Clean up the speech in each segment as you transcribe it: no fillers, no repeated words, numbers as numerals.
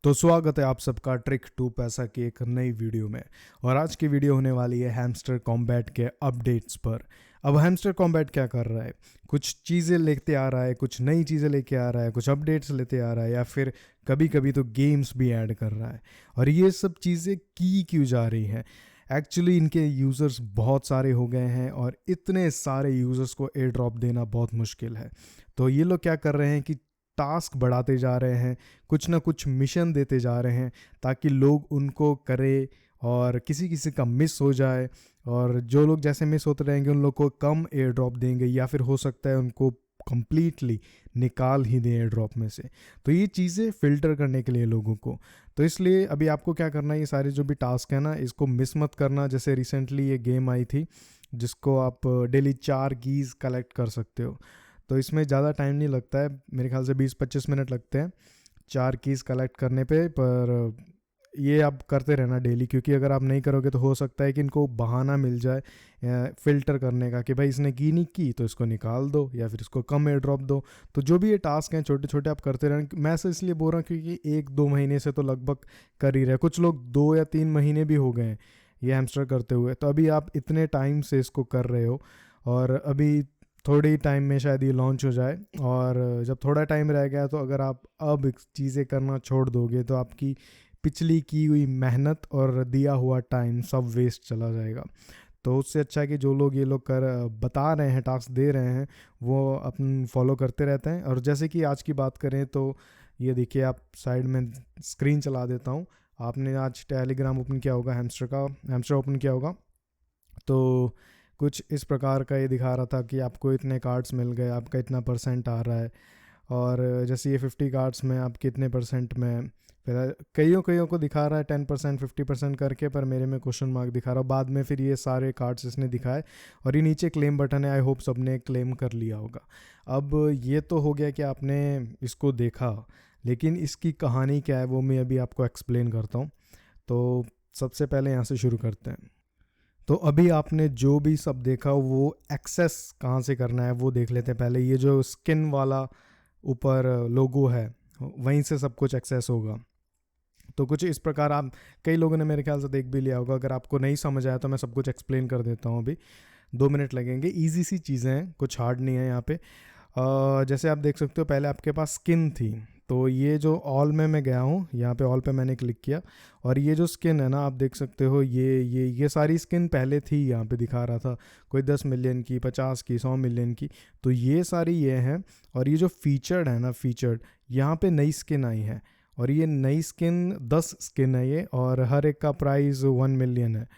तो स्वागत है आप सबका ट्रिक टू पैसा की एक नई वीडियो में। और आज की वीडियो होने वाली है हैमस्टर कॉम्बैट के अपडेट्स पर। अब हैमस्टर कॉम्बैट क्या कर रहा है, कुछ चीज़ें लेते आ रहा है, कुछ नई चीज़ें लेके आ रहा है, कुछ अपडेट्स लेते आ रहा है, या फिर कभी कभी तो गेम्स भी ऐड कर रहा है। और ये सब चीज़ें की क्यों जा रही हैं? एक्चुअली इनके यूज़र्स बहुत सारे हो गए हैं और इतने सारे यूज़र्स को एयर ड्रॉप देना बहुत मुश्किल है। तो ये लोग क्या कर रहे हैं कि टास्क बढ़ाते जा रहे हैं, कुछ ना कुछ मिशन देते जा रहे हैं ताकि लोग उनको करें और किसी किसी का मिस हो जाए। और जो लोग जैसे मिस होते रहेंगे उन लोग को कम एयर ड्रॉप देंगे, या फिर हो सकता है उनको कंप्लीटली निकाल ही दें एयर ड्रॉप में से। तो ये चीज़ें फ़िल्टर करने के लिए लोगों को, तो इसलिए अभी आपको क्या करना है, ये सारे जो भी टास्क है ना, इसको मिस मत करना। जैसे रिसेंटली ये गेम आई थी जिसको आप डेली 4 कीज़ कलेक्ट कर सकते हो। तो इसमें ज़्यादा टाइम नहीं लगता है, मेरे ख्याल से 20-25 मिनट लगते हैं 4 कीज़ कलेक्ट करने पे। पर ये आप करते रहना डेली, क्योंकि अगर आप नहीं करोगे तो हो सकता है कि इनको बहाना मिल जाए फ़िल्टर करने का कि भाई इसने की नहीं की तो इसको निकाल दो या फिर इसको कम एयर ड्रॉप दो। तो जो भी ये टास्क हैं छोटे छोटे आप करते रहना। मैं ऐसे इसलिए बोल रहा हूँ क्योंकि 1-2 महीने से तो लगभग कर ही रहे, कुछ लोग 2 या 3 महीने भी हो गए हैं ये हैमस्टर करते हुए। तो अभी आप इतने टाइम से इसको कर रहे हो और अभी थोड़ी टाइम में शायद ये लॉन्च हो जाए। और जब थोड़ा टाइम रह गया तो अगर आप अब चीज़ें करना छोड़ दोगे तो आपकी पिछली की हुई मेहनत और दिया हुआ टाइम सब वेस्ट चला जाएगा। तो उससे अच्छा है कि जो लोग ये लोग कर बता रहे हैं, टास्क दे रहे हैं, वो अपन फॉलो करते रहते हैं। और जैसे कि आज की बात करें तो ये देखिए, आप साइड में स्क्रीन चला देता हूँ। आपने आज टेलीग्राम ओपन किया होगा, हैमस्टर ओपन किया होगा, तो कुछ इस प्रकार का ये दिखा रहा था कि आपको इतने कार्ड्स मिल गए, आपका इतना परसेंट आ रहा है। और जैसे ये 50 कार्ड्स में आप कितने परसेंट में, फिर कईयों को दिखा रहा है 10%, 50% करके, पर मेरे में क्वेश्चन मार्क दिखा रहा है। बाद में फिर ये सारे कार्ड्स इसने दिखाए और ये नीचे क्लेम बटन है। आई होप सबने क्लेम कर लिया होगा। अब ये तो हो गया कि आपने इसको देखा, लेकिन इसकी कहानी क्या है वो मैं अभी आपको एक्सप्लेन करता हूँ। तो सबसे पहले यहाँ से शुरू करते हैं। तो अभी आपने जो भी सब देखा वो एक्सेस कहाँ से करना है वो देख लेते हैं पहले। ये जो स्किन वाला ऊपर लोगो है वहीं से सब कुछ एक्सेस होगा। तो कुछ इस प्रकार, आप कई लोगों ने मेरे ख्याल से देख भी लिया होगा। अगर आपको नहीं समझ आया तो मैं सब कुछ एक्सप्लेन कर देता हूँ। अभी 2 मिनट लगेंगे, ईजी सी चीज़ें हैं, कुछ हार्ड नहीं है यहाँ पे। जैसे आप देख सकते हो, पहले आपके पास स्किन थी, तो ये जो ऑल में मैं गया हूँ, यहाँ पे ऑल पे मैंने क्लिक किया और ये जो स्किन है ना, आप देख सकते हो ये सारी स्किन पहले थी, यहाँ पे दिखा रहा था कोई 10 मिलियन की, 50 की, 100 मिलियन की। तो ये सारी ये हैं। और ये जो फीचर्ड है ना, फीचर्ड, यहाँ पे नई स्किन आई है और ये नई स्किन 10 स्किन है ये, और हर एक का प्राइस 1 मिलियन है।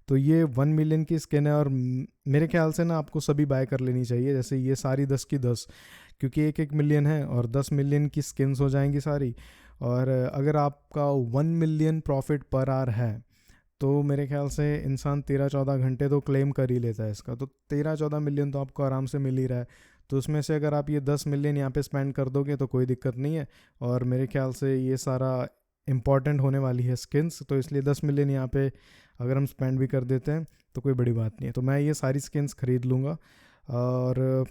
तो ये 1 मिलियन की स्किन है और मेरे ख्याल से ना आपको सभी बाय कर लेनी चाहिए, जैसे ये सारी 10 की 10, क्योंकि 1-1 मिलियन है और 10 मिलियन की स्किन्स हो जाएंगी सारी। और अगर आपका 1 मिलियन प्रॉफिट पर आवर है तो मेरे ख्याल से इंसान 13-14 घंटे तो क्लेम कर ही लेता है इसका। तो 13-14 मिलियन तो आपको आराम से मिल ही रहा है। तो उसमें से अगर आप ये 10 मिलियन यहाँ पे स्पेंड कर दोगे तो कोई दिक्कत नहीं है। और मेरे ख्याल से ये सारा इम्पॉर्टेंट होने वाली है स्किन्स, तो इसलिए 10 मिलियन यहाँ पे अगर हम स्पेंड भी कर देते हैं तो कोई बड़ी बात नहीं है। तो मैं ये सारी स्किन्स ख़रीद लूँगा। और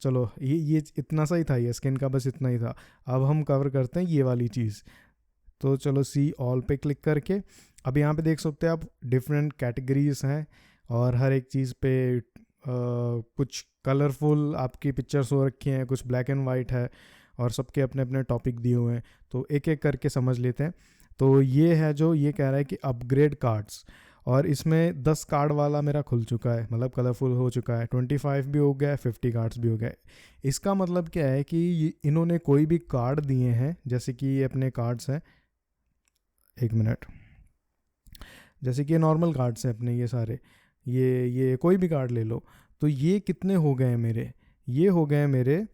चलो, ये इतना सा ही था, ये स्किन का बस इतना ही था। अब हम कवर करते हैं ये वाली चीज़। तो चलो सी ऑल पे क्लिक करके, अब यहाँ पे देख सकते हैं आप डिफरेंट कैटेगरीज हैं और हर एक चीज़ पे कुछ कलरफुल आपकी पिक्चर्स हो रखी हैं, कुछ ब्लैक एंड वाइट है और सबके अपने अपने टॉपिक दिए हुए हैं। तो एक एक करके समझ लेते हैं। तो ये है जो ये कह रहा है कि अपग्रेड कार्ड्स, और इसमें 10 कार्ड वाला मेरा खुल चुका है, मतलब कलरफुल हो चुका है। 25 भी हो गया है, 50 कार्ड्स भी हो गए। इसका मतलब क्या है कि इन्होंने कोई भी कार्ड दिए हैं, जैसे कि ये अपने कार्ड्स हैं, 1 मिनट, जैसे कि ये नॉर्मल कार्ड्स हैं अपने, ये सारे, ये कोई भी कार्ड ले लो। तो ये कितने हो गए हैं मेरे, ये हो गए हैं मेरे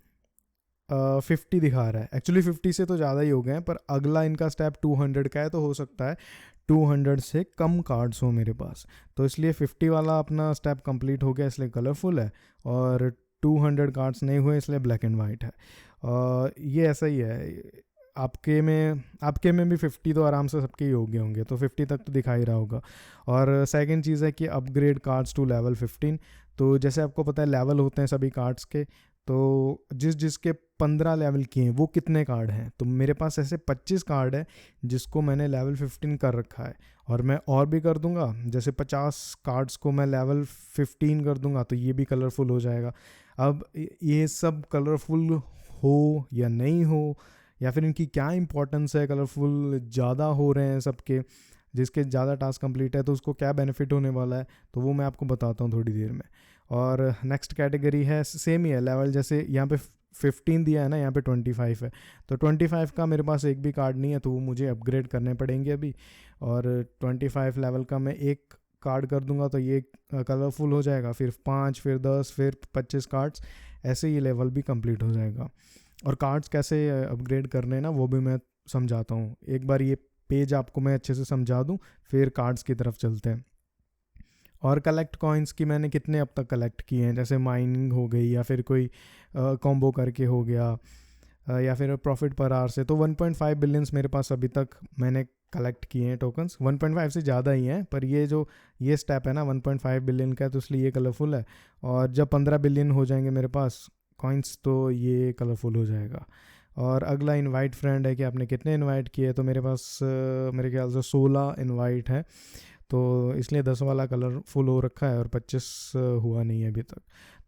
50 दिखा रहा है। एक्चुअली 50 से तो ज़्यादा ही हो गए हैं, पर अगला इनका स्टेप 200 का है, तो हो सकता है 200 से कम कार्ड्स हो मेरे पास। तो इसलिए 50 वाला अपना स्टेप कंप्लीट हो गया, इसलिए कलरफुल है। और 200 कार्ड्स नहीं हुए इसलिए ब्लैक एंड वाइट है। ये ऐसा ही है। आपके में भी 50 तो आराम से सबके ही हो गए होंगे, तो 50 तक तो दिखा ही रहा होगा। और सेकंड चीज़ है कि अपग्रेड कार्ड्स टू लेवल 15। तो जैसे आपको पता है लेवल होते हैं सभी कार्ड्स के, तो जिसके 15 लेवल किए हैं वो कितने कार्ड हैं, तो मेरे पास ऐसे 25 कार्ड है जिसको मैंने लेवल 15 कर रखा है, और मैं और भी कर दूंगा, जैसे 50 कार्ड्स को मैं लेवल 15 कर दूंगा तो ये भी कलरफुल हो जाएगा। अब ये सब कलरफुल हो या नहीं हो, या फिर इनकी क्या इंपॉर्टेंस है, कलरफुल ज़्यादा हो रहे हैं सबके, जिसके ज़्यादा टास्क कंप्लीट है तो उसको क्या बेनिफिट होने वाला है, तो वो मैं आपको बताता हूँ थोड़ी देर में। और नेक्स्ट कैटेगरी है, सेम ही है लेवल, जैसे यहाँ पे 15 दिया है ना, यहाँ पे 25 है, तो 25 का मेरे पास एक भी कार्ड नहीं है तो वो मुझे अपग्रेड करने पड़ेंगे अभी। और 25 लेवल का मैं एक कार्ड कर दूंगा तो ये कलरफुल हो जाएगा, फिर 5, फिर 10, फिर 25 कार्ड्स, ऐसे ये लेवल भी कंप्लीट हो जाएगा। और कार्ड्स कैसे अपग्रेड करने हैं ना वो भी मैं समझाता हूँ, एक बार ये पेज आपको मैं अच्छे से समझा दूँ, फिर कार्ड्स की तरफ चलते हैं। और कलेक्ट कॉइन्स की मैंने कितने अब तक कलेक्ट किए हैं, जैसे माइनिंग हो गई या फिर कोई कॉम्बो करके हो गया, या फिर प्रॉफिट पर आवर से, तो 1.5 बिलियंस मेरे पास अभी तक मैंने कलेक्ट किए हैं टोकन्स। 1.5 से ज़्यादा ही हैं, पर ये स्टेप है ना 1.5 बिलियन का, तो इसलिए ये कलरफुल है। और जब 15 बिलियन हो जाएंगे मेरे पास कॉइन्स तो ये कलरफुल हो जाएगा। और अगला इनवाइट फ्रेंड है कि आपने कितने इनवाइट किए, तो मेरे पास मेरे ख्याल से 16 इनवाइट है, तो इसलिए 10 वाला कलर फुल हो रखा है और 25 हुआ नहीं है अभी तक।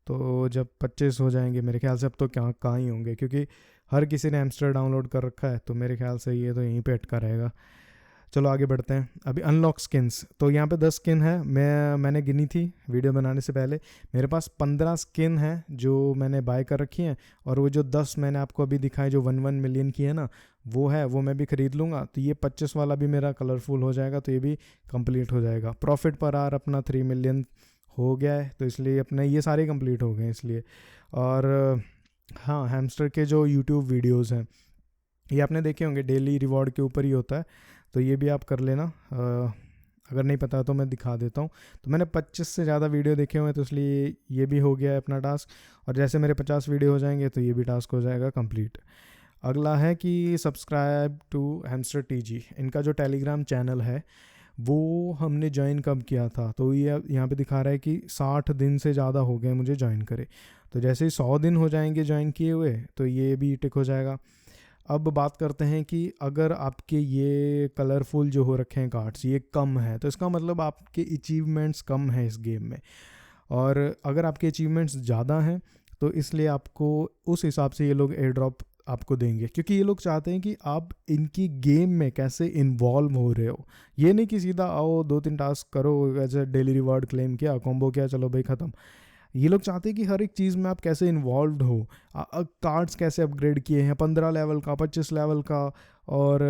तो जब 25 हो जाएंगे मेरे ख्याल से, अब तो क्या कहाँ ही होंगे, क्योंकि हर किसी ने हैमस्टर डाउनलोड कर रखा है, तो मेरे ख्याल से ये तो यहीं पे अटका रहेगा। चलो आगे बढ़ते हैं। अभी अनलॉक स्किन्स, तो यहाँ पे 10 स्किन है, मैंने गिनी थी वीडियो बनाने से पहले, मेरे पास 15 स्किन है जो मैंने बाय कर रखी हैं, और वो जो 10 मैंने आपको अभी दिखाए जो 1 मिलियन की है ना, वो है, वो मैं भी ख़रीद लूँगा, तो ये 25 वाला भी मेरा कलरफुल हो जाएगा, तो ये भी कंप्लीट हो जाएगा। प्रॉफिट पर आवर अपना 3 मिलियन हो गया है, तो इसलिए अपने ये सारे कंप्लीट हो गए हैं इसलिए। और हाँ, हैमस्टर के जो यूट्यूब वीडियोज़ हैं ये आपने देखे होंगे, डेली रिवॉर्ड के ऊपर ही होता है, तो ये भी आप कर लेना। अगर नहीं पता तो मैं दिखा देता हूँ। तो मैंने 25 से ज़्यादा वीडियो देखे हुए हैं, तो इसलिए ये भी हो गया है अपना टास्क, और जैसे मेरे 50 वीडियो हो जाएंगे तो ये भी टास्क हो जाएगा कंप्लीट। अगला है कि सब्सक्राइब टू हैमस्टर टीजी, इनका जो टेलीग्राम चैनल है वो हमने ज्वाइन कब किया था, तो ये यहाँ पे दिखा रहा है कि 60 दिन से ज़्यादा हो गए मुझे ज्वाइन करे, तो जैसे ही 100 दिन हो जाएंगे ज्वाइन किए हुए तो ये भी टिक हो जाएगा। अब बात करते हैं कि अगर आपके ये कलरफुल जो हो रखे हैं कार्ड्स ये कम है, तो इसका मतलब आपके अचीवमेंट्स कम हैं इस गेम में, और अगर आपके अचीवमेंट्स ज़्यादा हैं तो इसलिए आपको उस हिसाब से ये लोग एयर ड्रॉप आपको देंगे, क्योंकि ये लोग चाहते हैं कि आप इनकी गेम में कैसे इन्वॉल्व हो रहे हो। ये नहीं कि सीधा आओ 2-3 टास्क करो, ऐसे डेली रिवार्ड क्लेम किया, कॉम्बो किया, चलो भाई ख़त्म। ये लोग चाहते हैं कि हर एक चीज़ में आप कैसे इन्वॉल्व हो, कार्ड्स कैसे अपग्रेड किए हैं, 15 लेवल का, 25 लेवल का, और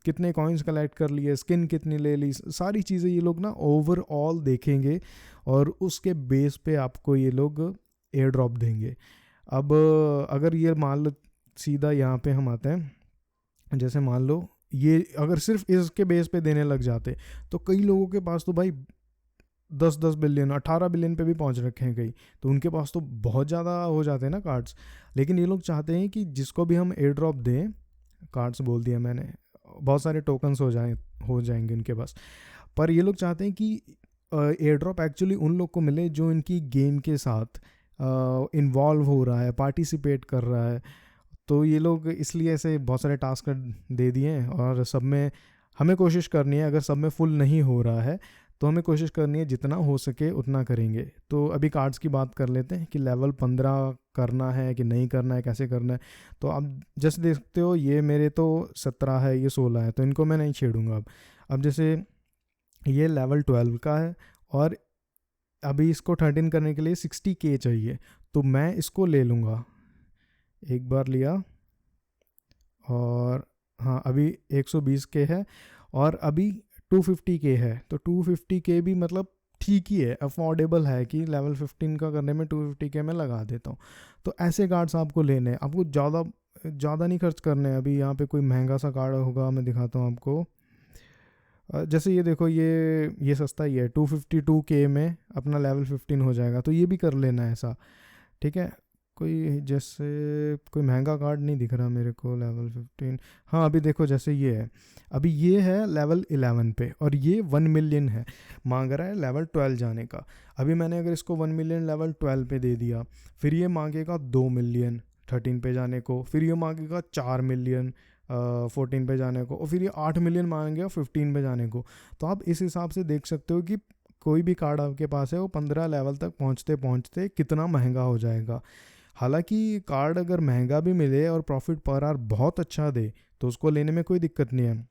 कितने कॉइन्स कलेक्ट कर लिए, स्किन कितनी ले ली, सारी चीज़ें ये लोग ना ओवरऑल देखेंगे, और उसके बेस पे आपको ये लोग एयर ड्रॉप देंगे। अब अगर ये मान लो सीधा यहाँ पे हम आते हैं, जैसे मान लो ये अगर सिर्फ इसके बेस पे देने लग जाते तो कई लोगों के पास तो भाई 10-10 बिलियन 18 बिलियन पे भी पहुंच रखे हैं कई, तो उनके पास तो बहुत ज़्यादा हो जाते हैं ना कार्ड्स। लेकिन ये लोग चाहते हैं कि जिसको भी हम एयर ड्रॉप दें, कार्ड्स बोल दिया मैंने, बहुत सारे टोकन्स हो जाएंगे इनके पास, पर ये लोग चाहते हैं कि एयर ड्रॉप एक्चुअली उन लोग को मिले जो इनकी गेम के साथ इन्वॉल्व हो रहा है, पार्टिसिपेट कर रहा है। तो ये लोग इसलिए ऐसे बहुत सारे टास्क दे दिए हैं, और सब में हमें कोशिश करनी है, अगर सब में फुल नहीं हो रहा है तो हमें कोशिश करनी है जितना हो सके उतना करेंगे। तो अभी कार्ड्स की बात कर लेते हैं कि लेवल 15 करना है कि नहीं करना है, कैसे करना है। तो आप जैसे देखते हो ये मेरे तो 17 है, ये 16 है, तो इनको मैं नहीं छेड़ूंगा। अब जैसे ये लेवल 12 का है, और अभी इसको 13 करने के लिए 60K चाहिए, तो मैं इसको ले लूँगा, एक बार लिया, और हाँ अभी 120K है, और अभी 250K है, तो 250K भी मतलब ठीक ही है, अफोर्डेबल है कि लेवल 15 का करने में 250K में लगा देता हूँ। तो ऐसे कार्ड्स आपको लेने हैं, आपको ज़्यादा नहीं खर्च करने हैं। अभी यहाँ पे कोई महंगा सा कार्ड होगा, मैं दिखाता हूँ आपको। जैसे ये देखो, ये सस्ता ही है, 252K में अपना लेवल 15 हो जाएगा, तो ये भी कर लेना है ऐसा, ठीक है। कोई जैसे कोई महंगा कार्ड नहीं दिख रहा मेरे को लेवल 15। हाँ अभी देखो जैसे ये है, अभी ये है लेवल 11 पे और ये 1 मिलियन है, मांग रहा है लेवल 12 जाने का। अभी मैंने अगर इसको 1 मिलियन लेवल 12 पे दे दिया, फिर ये मांगेगा 2 मिलियन 13 पे जाने को, फिर ये मांगेगा 4 मिलियन 14 पे जाने को, और फिर ये 8 मिलियन मांगेगा 15 पे जाने को। तो आप इस हिसाब से देख सकते हो कि कोई भी कार्ड आपके पास है वो 15 लेवल तक पहुंचते पहुंचते कितना महंगा हो जाएगा। हालांकि कार्ड अगर महंगा भी मिले और प्रॉफिट पर आवर बहुत अच्छा दे तो उसको लेने में कोई दिक्कत नहीं है।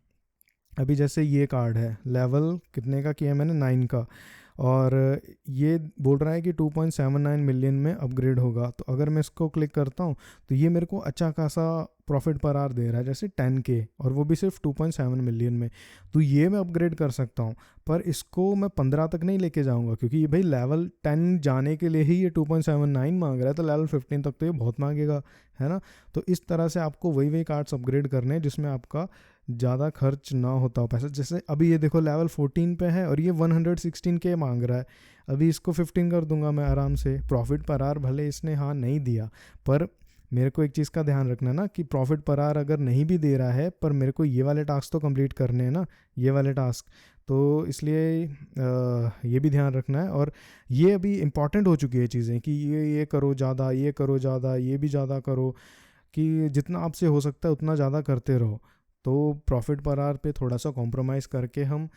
अभी जैसे ये कार्ड है, लेवल कितने का किया मैंने, 9 का, और ये बोल रहा है कि 2.79 मिलियन में अपग्रेड होगा। तो अगर मैं इसको क्लिक करता हूँ तो ये मेरे को अच्छा खासा प्रॉफिट पर आवर दे रहा है, जैसे 10K, और वो भी सिर्फ 2.7 मिलियन में। तो ये मैं अपग्रेड कर सकता हूँ, पर इसको मैं 15 तक नहीं लेके जाऊँगा, क्योंकि ये भाई लेवल 10 जाने के लिए ही ये 2.79 मांग रहा है, तो लेवल 15 तक तो ये बहुत मांगेगा, है ना। तो इस तरह से आपको वही वही कार्ड्स अपग्रेड करने हैं जिसमें आपका ज़्यादा खर्च ना होता हो पैसा। जैसे अभी ये देखो लेवल 14 पे है और ये 116K मांग रहा है। अभी इसको 15 कर दूंगा मैं आराम से। प्रॉफिट पर आवर भले इसने हाँ नहीं दिया, पर मेरे को एक चीज़ का ध्यान रखना है ना कि प्रॉफिट पर आवर अगर नहीं भी दे रहा है, पर मेरे को ये वाले टास्क तो कंप्लीट करने हैं ना, ये वाले टास्क। तो इसलिए ये भी ध्यान रखना है। और ये अभी इम्पॉर्टेंट हो चुकी है चीज़ें कि ये करो ज़्यादा, ये करो ज़्यादा, ये भी ज़्यादा करो, कि जितना आपसे हो सकता है उतना ज़्यादा करते रहो। तो प्रॉफिट पर आवर पे थोड़ा सा कॉम्प्रोमाइज़ करके हम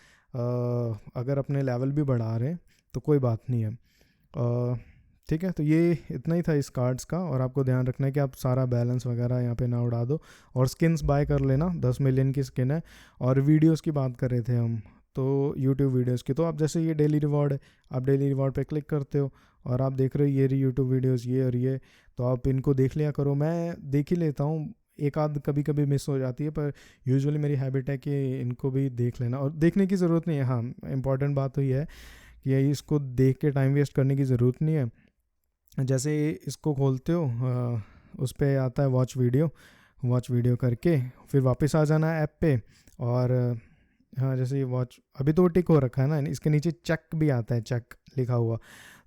अगर अपने लेवल भी बढ़ा रहे हैं तो कोई बात नहीं है। ठीक है, तो ये इतना ही था इस कार्ड्स का। और आपको ध्यान रखना है कि आप सारा बैलेंस वगैरह यहाँ पे ना उड़ा दो, और स्किन्स बाय कर लेना। 10 मिलियन की स्किन है। और वीडियोस की बात कर रहे थे हम, तो यूट्यूब वीडियोस की, तो आप जैसे ये डेली रिवॉर्ड है, आप डेली रिवॉर्ड पे क्लिक करते हो और आप देख रहे हो ये रही यूट्यूब वीडियोस, ये और ये, तो आप इनको देख लिया करो। मैं देख ही लेता हूँ, एक आध कभी कभी मिस हो जाती है, पर यूजुअली मेरी हैबिट है कि इनको भी देख लेना। और देखने की ज़रूरत नहीं है, हाँ इंपॉर्टेंट बात तो ये है कि इसको देख के टाइम वेस्ट करने की ज़रूरत नहीं है। जैसे इसको खोलते हो उस पर आता है वॉच वीडियो करके फिर वापस आ जाना है ऐप पे। और हाँ जैसे ये वॉच अभी तो टिक हो रखा है ना, इसके नीचे चेक भी आता है, चेक लिखा हुआ।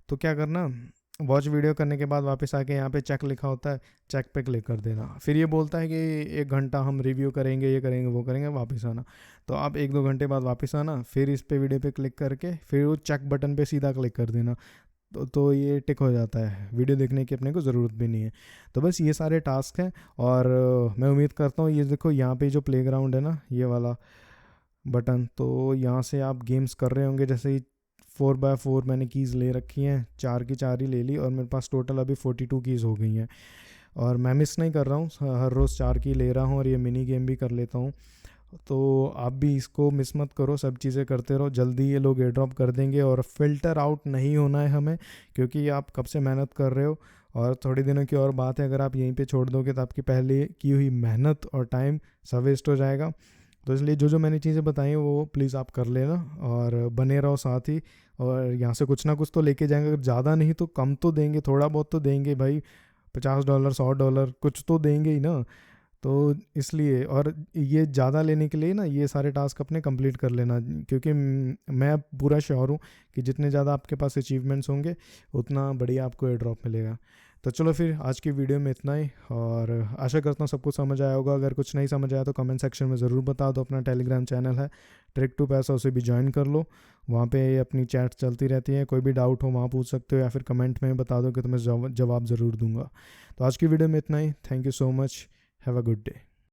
तो क्या करना, वॉच वीडियो करने के बाद वापस आके यहाँ पे चेक लिखा होता है, चेक पे क्लिक कर देना। फिर ये बोलता है कि 1 घंटा हम रिव्यू करेंगे, ये करेंगे वो करेंगे, वापस आना। तो आप 1-2 घंटे बाद वापस आना, फिर इस पे वीडियो पे क्लिक करके फिर वो चेक बटन पे सीधा क्लिक कर देना। तो ये टिक हो जाता है, वीडियो देखने की अपने को ज़रूरत भी नहीं है। तो बस ये सारे टास्क हैं। और मैं उम्मीद करता हूँ, ये देखो यहाँ पे जो प्लेग्राउंड है ना, ये वाला बटन, तो यहाँ से आप गेम्स कर रहे होंगे। जैसे 4x4 मैंने कीज़ ले रखी हैं, 4 की 4 ही ले ली, और मेरे पास टोटल अभी 42 कीज़ हो गई हैं। और मैं मिस नहीं कर रहा हूँ, हर रोज़ 4 की ले रहा हूँ, और ये मिनी गेम भी कर लेता हूँ। तो आप भी इसको मिस मत करो, सब चीज़ें करते रहो, जल्दी ये लोग एयर ड्रॉप कर देंगे। और फ़िल्टर आउट नहीं होना है हमें, क्योंकि आप कब से मेहनत कर रहे हो। और थोड़ी दिनों की और बात है, अगर आप यहीं पे छोड़ दोगे तो आपकी पहले की हुई मेहनत और टाइम सब वेस्ट हो जाएगा। तो इसलिए जो मैंने चीज़ें बताई वो प्लीज़ आप कर लेना और बने रहो साथ ही। और यहाँ से कुछ ना कुछ तो लेके जाएंगे, अगर ज़्यादा नहीं तो कम तो देंगे, थोड़ा बहुत तो देंगे भाई, $50 $100 कुछ तो देंगे ही ना। तो इसलिए, और ये ज़्यादा लेने के लिए ना ये सारे टास्क अपने कंप्लीट कर लेना, क्योंकि मैं पूरा श्योर हूँ कि जितने ज़्यादा आपके पास अचीवमेंट्स होंगे उतना बढ़िया आपको एयर ड्रॉप मिलेगा। तो चलो फिर आज की वीडियो में इतना ही, और आशा करता हूँ सब कुछ समझ आया होगा। अगर कुछ नहीं समझ आया तो कमेंट सेक्शन में ज़रूर बता दो। अपना टेलीग्राम चैनल है ट्रिक टू पैसा, उसे भी ज्वाइन कर लो, वहाँ पे अपनी चैट चलती रहती है। कोई भी डाउट हो वहाँ पूछ सकते हो, या फिर कमेंट में बता दो कि तुम्हें जवाब ज़रूर दूंगा। तो आज की वीडियो में इतना ही। Thank you so much, have a good day.